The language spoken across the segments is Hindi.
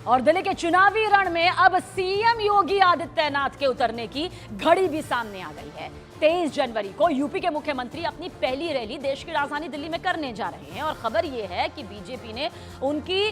और दिल्ली के चुनावी रण में अब सीएम योगी आदित्यनाथ के उतरने की घड़ी भी सामने आ गई है। 23 जनवरी को यूपी के मुख्यमंत्री अपनी पहली रैली देश की राजधानी दिल्ली में करने जा रहे हैं और खबर यह है कि बीजेपी ने उनकी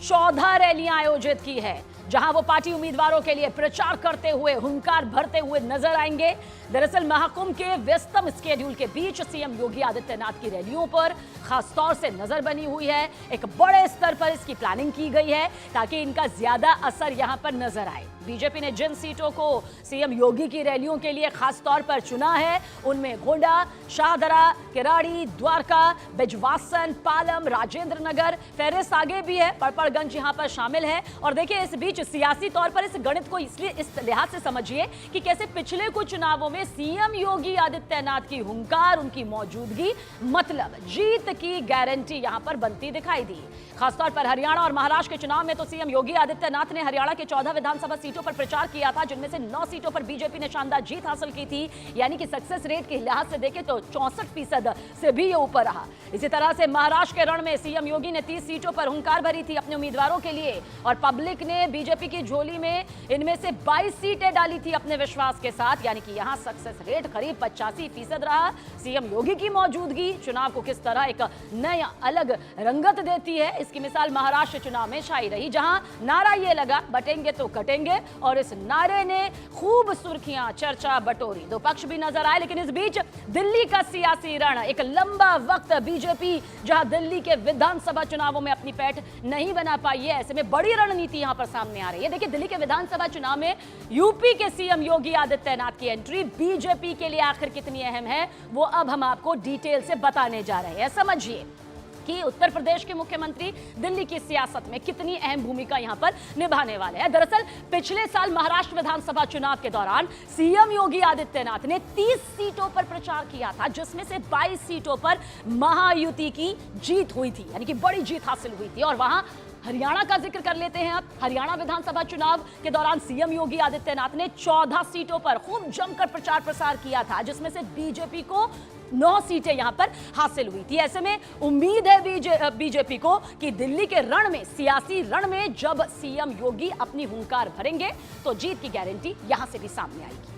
14 रैलियां आयोजित की है, जहां वो पार्टी उम्मीदवारों के लिए प्रचार करते हुए हुंकार भरते हुए नजर आएंगे। दरअसल महाकुंभ के व्यस्तम स्केड्यूल के बीच सीएम योगी आदित्यनाथ की रैलियों पर खासतौर से नजर बनी हुई है। एक बड़े स्तर पर इसकी प्लानिंग की गई है ताकि इनका ज्यादा असर यहां पर नजर आए। बीजेपी ने जिन सीटों को सीएम योगी की रैलियों के लिए खास तौर पर चुना है, उनमें गोंडा, शाहदरा, किराड़ी, द्वारका, बिजवासन, पालम, राजेंद्र नगर, फेरिस्त आगे भी है, पड़पड़गंज यहां पर शामिल है। और देखिए, इस बीच सियासी तौर पर इस गणित को इसलिए इस लिहाज से समझिए कि कैसे पिछले कुछ चुनावों में सीएम योगी आदित्यनाथ की हुंकार, उनकी मौजूदगी मतलब जीत की गारंटी यहां पर बनती दिखाई दी। खासतौर पर हरियाणा और महाराष्ट्र के चुनाव में तो सीएम योगी आदित्यनाथ ने हरियाणा के 14 विधानसभा सीटों पर प्रचार किया था, जिनमें से 9 सीटों पर बीजेपी ने शानदार जीत हासिल की थी। यानी कि सक्सेस रेट के लिहाज से देखें तो 64% से भी ये ऊपर रहा। इसी तरह से महाराष्ट्र के रण में सीएम योगी ने 30 सीटों पर हुंकार भरी थी अपने उम्मीदवारों के लिए और पब्लिक ने बीजेपी की झोली में इनमें से 22 सीटें डाली थी अपने विश्वास के साथ। यानी कि यहां सक्सेस रेट करीब 85% रहा। सीएम योगी की मौजूदगी चुनाव को किस तरह एक नया अलग रंगत देती है, इसकी मिसाल महाराष्ट्र चुनाव में छाई रही, जहां नारा ये लगा, बटेंगे तो कटेंगे, और इस नारे ने खूब सुर्खियां, चर्चा बटोरी। दो पक्ष भी नजर आए, लेकिन इस बीच दिल्ली का सियासी रण एक लंबा वक्त बीजेपी जहां दिल्ली के विधानसभा चुनावों में अपनी पैठ नहीं बना पाई है, ऐसे में बड़ी रणनीति यहां पर सामने आ रही है। देखिए, दिल्ली के विधानसभा चुनाव में यूपी के सीएम योगी आदित्यनाथ की एंट्री बीजेपी के लिए आखिर कितनी अहम है, वो अब हम आपको डिटेल से बताने जा रहे हैं। समझिए कि उत्तर प्रदेश के मुख्यमंत्री दिल्ली की सियासत में कितनी अहम भूमिका यहां पर निभाने वाले हैं। दरअसल पिछले साल महाराष्ट्र विधानसभा चुनाव के दौरान सीएम योगी आदित्यनाथ ने 30 सीटों पर प्रचार किया था, जिसमें से 22 सीटों पर महायुति की जीत हुई थी, यानी कि बड़ी जीत हासिल हुई थी। और वहां हरियाणा का जिक्र कर लेते हैं। अब हरियाणा विधानसभा चुनाव के दौरान सीएम योगी आदित्यनाथ ने 14 सीटों पर खूब जमकर प्रचार प्रसार किया था, जिसमें से बीजेपी को 9 सीटें यहां पर हासिल हुई थी। ऐसे में उम्मीद है बीजेपी को कि दिल्ली के रण में, सियासी रण में जब सीएम योगी अपनी हुंकार भरेंगे तो जीत की गारंटी यहां से भी सामने आएगी।